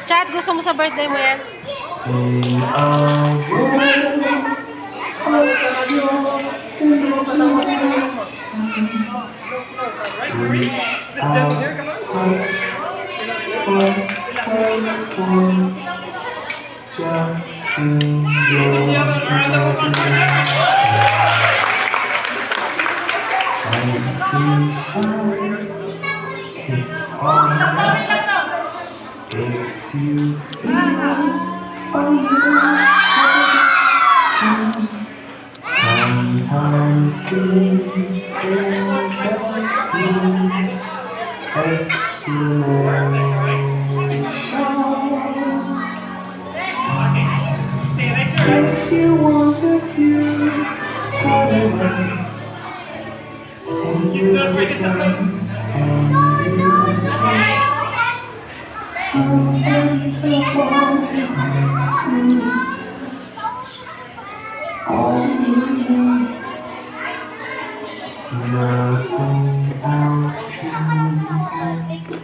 Chat, gusto mo sa birthday mo yan? If you feel sometimes these things that need explanation. If you want to view paradise, simply look and view. Somebody to hold on to. All you need, nothing else can do.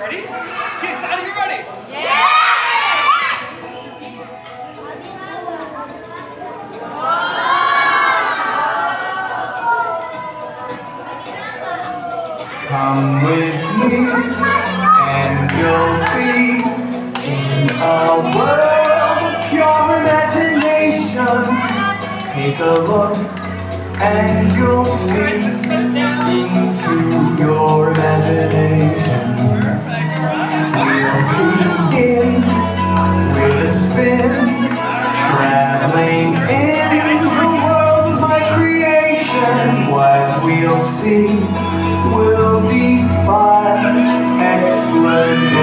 Ready? Okay, Sadie, you ready? Yeah! Come with me, and you'll be in a world of pure imagination. Take a look, and you'll see into your imagination. We'll begin with a spin, traveling in the world of my creation. What we'll see will be fun explanation.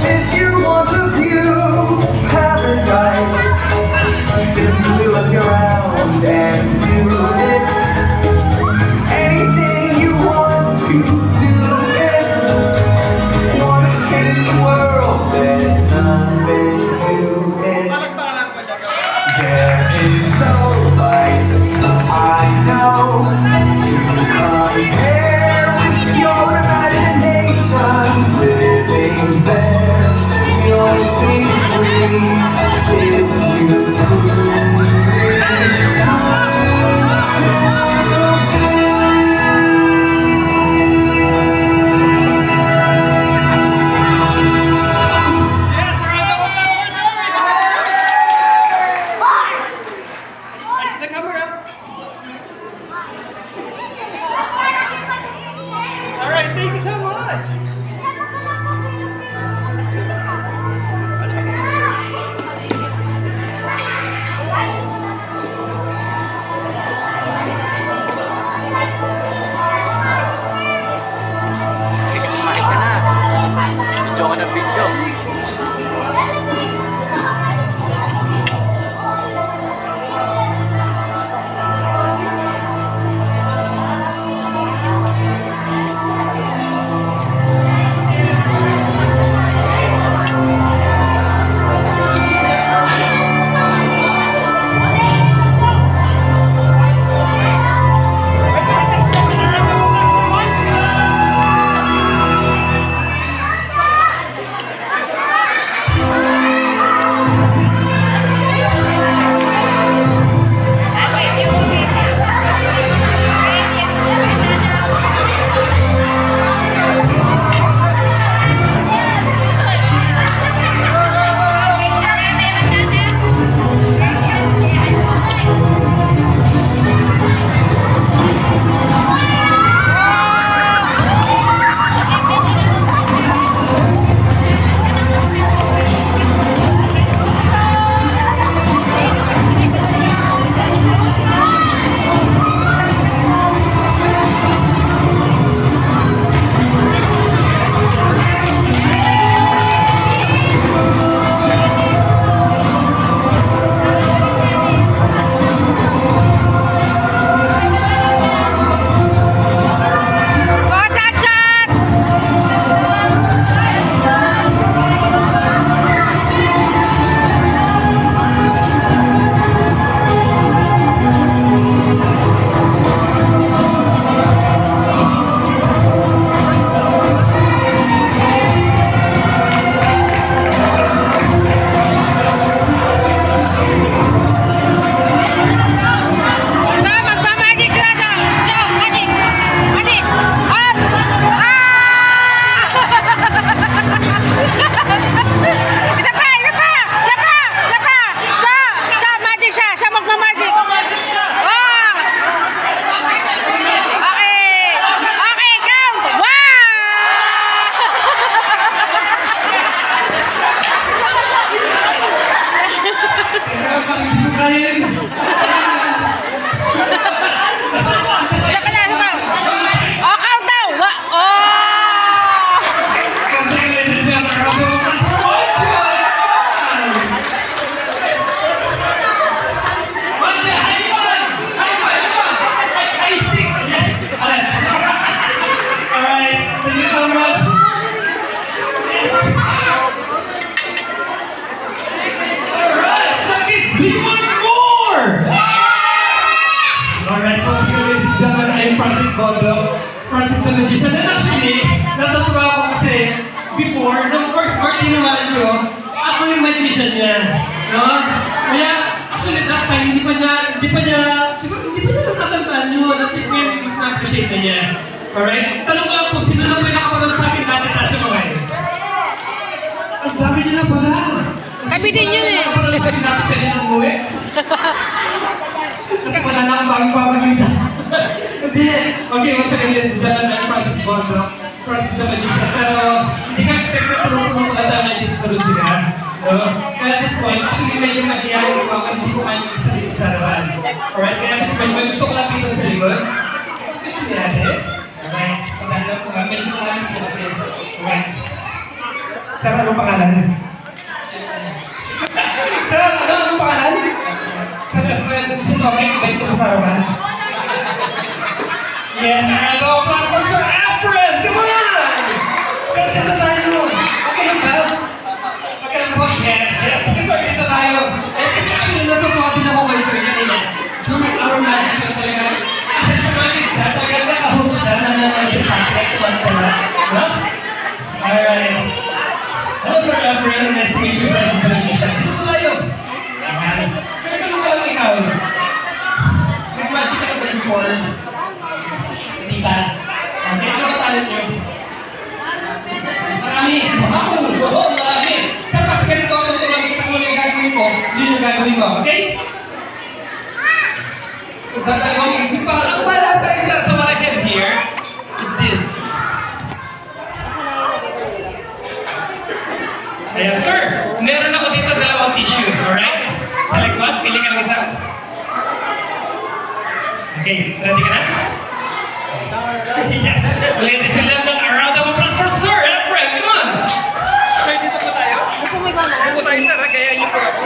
If you want to view paradise, simply look around and view it. Anything you want to do it. Want to change the world, there's nothing to it. There is no life I know to compare with your imagination. Living there, you'll be free if you truly Yes, round of applause for Jeremy. Nice the camera. All right, thank you so much. Kumain ka na. Video ka ng video. Go, Chat! Isa, magpa-magic sila dyan. Show, magic! Magic! Up! Ah! Isa pa! Isa pa! Isa pa! Isa pa! Show, magic siya! Siya magma-magic! Magic siya. Ah! Okay! Okay, count! Wow! Isa pa na, isa pa! Oh, count daw! Oh! Alright, thank you so much. Alright, so we want more! Alright, so ladies and gentlemen, I'm Francis Bondo, Francis the Magician. And actually, natutuwa ako kasi before, nung first birthday naman ko, ako yung magician niya. No? Kaya, actually that time, hindi pa niya natatandaan na-appreciate na niya. Alright? Tanong ko lang po, sino na po yung nakapanood sa akin dati taas yung mga yun? Ang dami nila pala! Kami din yun eh. Nakapanood sa akin dati pwede nang umuwi. Kasi wala na akong bagong papagita. Hindi. Okay, once again, ladies and gentlemen, I'm Francis Bondo. Francis the Magician. Pero hindi ka expect na tulong-tulong ko na dito sa Lucian. No? Kaya at this point, actually medyo mahihayin ko ako, hindi ko kayo isa dito sa harapan. Alright? Kaya at this point, may gusto ko lang dito sa likod. Excuse me, ate. Alright? Pagkala ko nga, medyo malamit ko kasi. Alright? Sir, anong pangalan? Sir, anong pangalan? Sir, friend, sino okay? Bait ko sa harapan. Yes, and all applause for Sir Efren! Come on! Sir, dito tayo! Okay lang ba? Okay lang po? Yes, yes. Sige, sir, dito tayo. Eh, kasi actually, natutuwa din ako kay Sir kanina. During our magic show talaga. Kasi sa magic siya, talaga naka-hook siya na nangyayari sa akin. No? Alright. Hello, Sir Efren. Nice to meet you, President Magician. Dito tayo. Ayan. Sir, tanong ka lang ikaw. Nag-magic ka na ba before? Hindi ba? Okay, ano ba talent nyo? Marami! Wow! Oo, marami! Sa pas ganito ako ito lang kita muna yung gagawin mo, yun yung gagawin mo, okay? Kung tatalawang isip pa, ang bala sa isa sa what I can hear is this. Ayan, sir! Meron ako dito dalawang tissue, alright? Select one, pili ka ng isa. Okay, ready ka na? Yes. Ladies and gentlemen, a round of applause for Sir Efren. Come on! Okay, dito po tayo. Gusto mo ikaw na? Dito po tayo, sir. Kaya niyo po ako.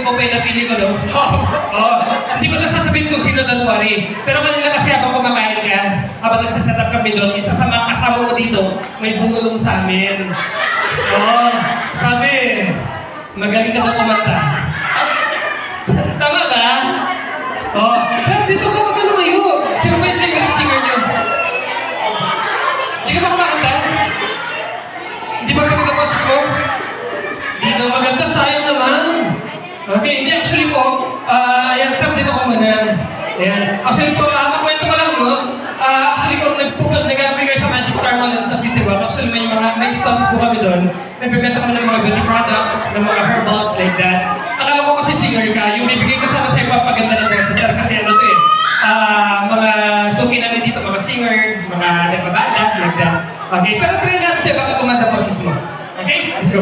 mo pa yung napili ko, no? Oo. Hindi ko na sasabihin kung sino, don't worry. Pero kanina kasi habang kumakain ka, habang nagsaset up kami doon, isa sa mga kasama mo dito, may bumulong sa amin. Oo. Sabi, magaling ka daw kumanta. Tama ba? Oo. Sir, dito ka, wag ka lumayo. Sino ba yung favorite singer niyo? Hindi ka ba kumakanta? Hindi ba kami boses mo? Hindi daw maganda, sayang naman. Okay, hindi actually po, ayan, sir, dito ko muna. Ayan. Actually po, makwento ko lang, no? Actually po, nag-gagawin kayo sa Magic Star Mall sa City Walk. Actually, may stalls po kami doon. Nagbibenta kami ng mga beauty products, ng mga herbals, like that. Akala ko kasi singer ka, yung bibigay ko sana sa ipapaganda ng boses, sir, kasi ano to eh. Mga suki namin dito, mga singer, mga nagbabanda, like that. Okay, pero try natin siya baka kumanda boses mo. Okay, let's go.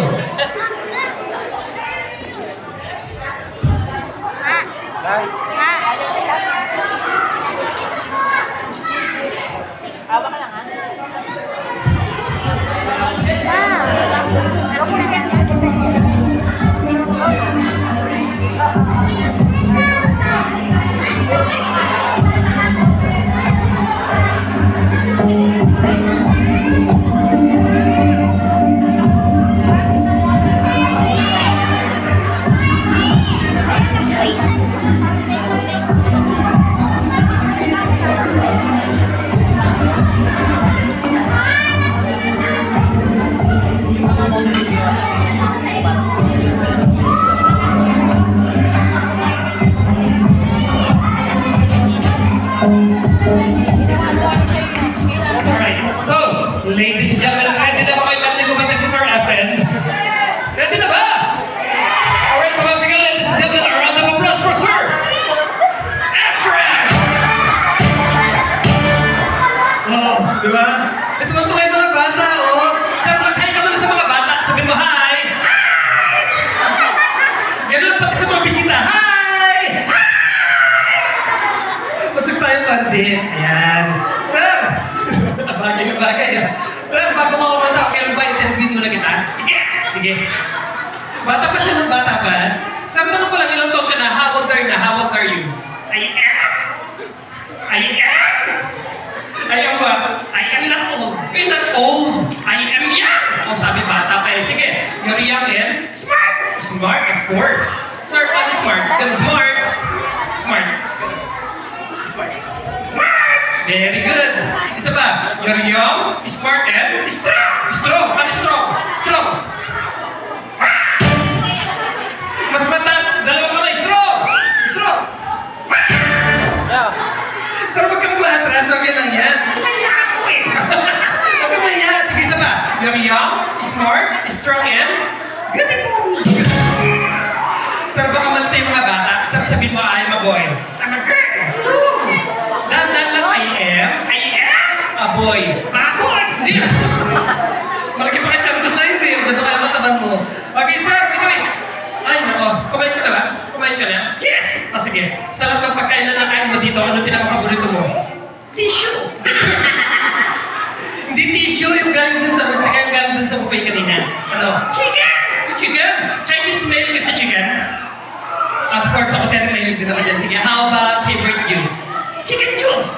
Alright, so, ladies and gentlemen, ready na ba kayo natin kumanta si Sir Efren? Ready na ba? Alright, so once again, ladies and gentlemen, a round of applause for Sir Efren! Oh, di ba? Ito man yung mga bata, oh. Sir, mag-hi ka muna sa mga bata. Sabihin mo, hi! Ganun pati sa mga bisita, hi! Pasok tayo konti. Ayan. Sir! Bagay na bagay. Sir, bago mo kumanta, kailan ba interview mo na kita? Sige! Sige. Bata pa siya ng bata pa. Sir, tanong ko lang ilang taon ka na, how old are you na? How old are you? I am. I am. I am what? I am not old. You're not old. I am young. O sabi bata pa eh. Sige. You're young and smart. Smart, of course. Sir, what is smart? Because smart. Smart. Smart. Smart! Very good. Isa pa. You're young, smart, and strong. Strong. Ano strong? Strong. Mas mataas. Dalawa pa strong. Strong. Sir, wag kang matras. Okay lang yan. Kaya ako eh. Okay lang yan. Sige, isa pa. You're young, smart, strong, and beautiful. Sir, baka malata yung mga bata. Sir, sabihin mo, I'm a boy. I'm a girl. Dan lang, I am a boy. Bakit? Hindi. Malaki pa ka-chan ko sa'yo eh. Ganda ka naman taban mo. Okay, sir. Ikaw. Ay, nako. Kumain ka na ba? Kumain ka na? Yes! Ah, sige. Sa lahat ng pagkain na nakain mo dito, ano pinaka-paborito mo? Tissue. Hindi tissue. Yung galing dun sa mastika. Yung galing dun sa buffet kanina. Ano? Chicken! Chicken? Chinese mail ka sa chicken? Of course, ako din mahilig din ako dyan. Sige, how about favorite juice? Chicken juice!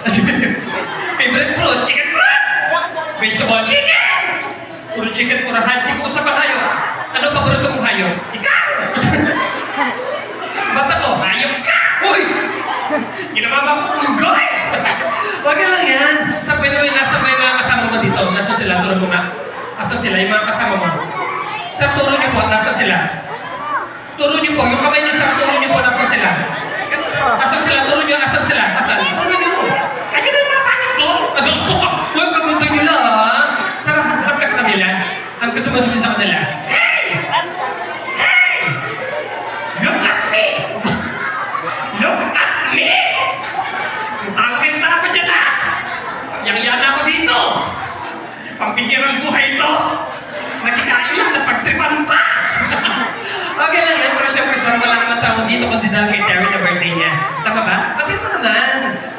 Favorite fruit? Chicken fruit! Vegetable? Chicken! Puro chicken, puro hansi. Kung sa hayop, ano paborito mong hayop? Ikaw! Bata ko, hayop ka! Uy! Ginamama ko unggoy! Wag lang yan. Sa pwede mo, nasa ba yung mga kasama mo dito? Nasaan sila? Turo mo nga. Nasaan sila? Yung mga kasama mo. Sa turo niyo po, nasaan sila? Turo niyo po. Yung kamay niyo sa turo niyo po, nasaan sila? Nasaan sila? Turo niyo, nasaan sila? Nasaan? Turo niyo po. Kaya na yung mga pangit ko. Huwag kagunta nila, ha? Sarap harap ka sa kanila. Ang gusto mo sabihin sa kanila. Hey! Hey! Look at me! Look at me! Angkin na ako dyan, ha? Yang-yan ako dito. Pampihirang buhay ito. Nakikain lang na pagtripan pa. Okay lang yan, pero syempre sarang wala naman tao dito kundi dahil kay Terry na birthday niya. Tama ba? Bakit mo naman?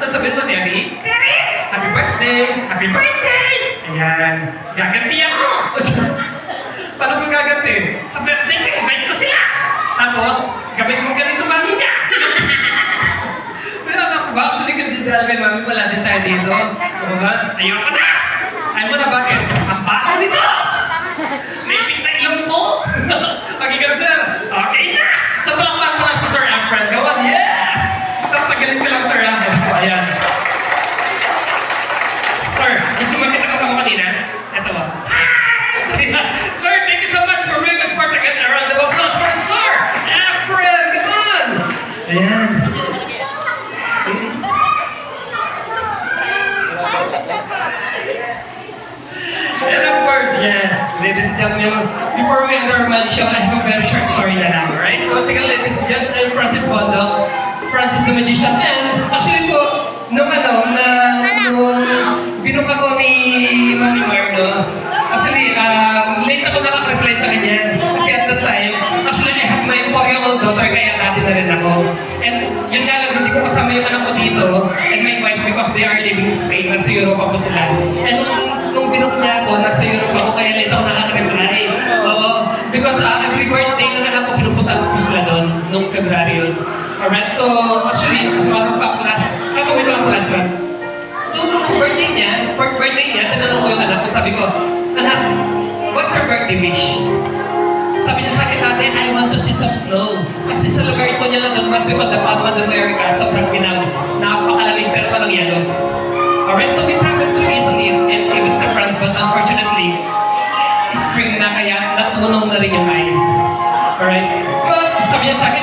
Sasabihin mo, Terry, Terry, happy birthday! Happy birthday! Ayan. Gaganti ako! Paano kung gaganti? Sa birthday ko, invite ko sila! Tapos, Gamit mo ganito, mami niya! Pero ako ba, actually, kung din dahil kay mami, wala din tayo dito. Ano ba? Ayoko na! Ayaw mo na bakit? Ang baka nito! Naipit na ilong mo! Okay ka na, sir? Okay na! Sa palakpan mo na si Sir Efren. Go on, yes! Sir, tagalin ko lang, Sir Efren. Ayan. Sir, gusto makita ko ako kanina? Ito ba? Sir, thank you so much for bringing us part again. A round of applause for Sir Efren! Come on! Ayan. And of course, yes, ladies and gentlemen, before we end our magic show, I have a very short story na lang, right? So once again, ladies and gents, I'm Francis Bondo, Francis the Magician, and actually po, nung binuk ako ni Mami Mar, no? Actually, late ako nakaka-reply sa kanya, kasi at that time, actually, I have my 4-year-old daughter, kaya natin na rin ako. And yun nga lang, hindi ko kasama yung anak ko dito, and my wife, because they are living in Spain, nasa Europa po sila. And nung binok niya ako, nasa Europe ako, kaya late ako nakaka-reply. Oo. Because every birthday ng anak ko, pinupunta ko sila doon, nung February yun. Alright, so actually, as a matter of fact, kakawin ko lang class one. So, nung birthday niya, tinanong ko yung anak ko, sabi ko, anak, what's your birthday wish? Sabi niya sa akin, ate, I want to see some snow. Kasi sa lugar ko niya lang doon, sabi ko, the Palma de Mallorca, sobrang ginaw. Napakalamig, pero walang yelo. Alright, so we traveled to Italy and even sa France, but unfortunately, spring na kaya natunaw na rin yung ice. Alright? But sabi niya sa akin,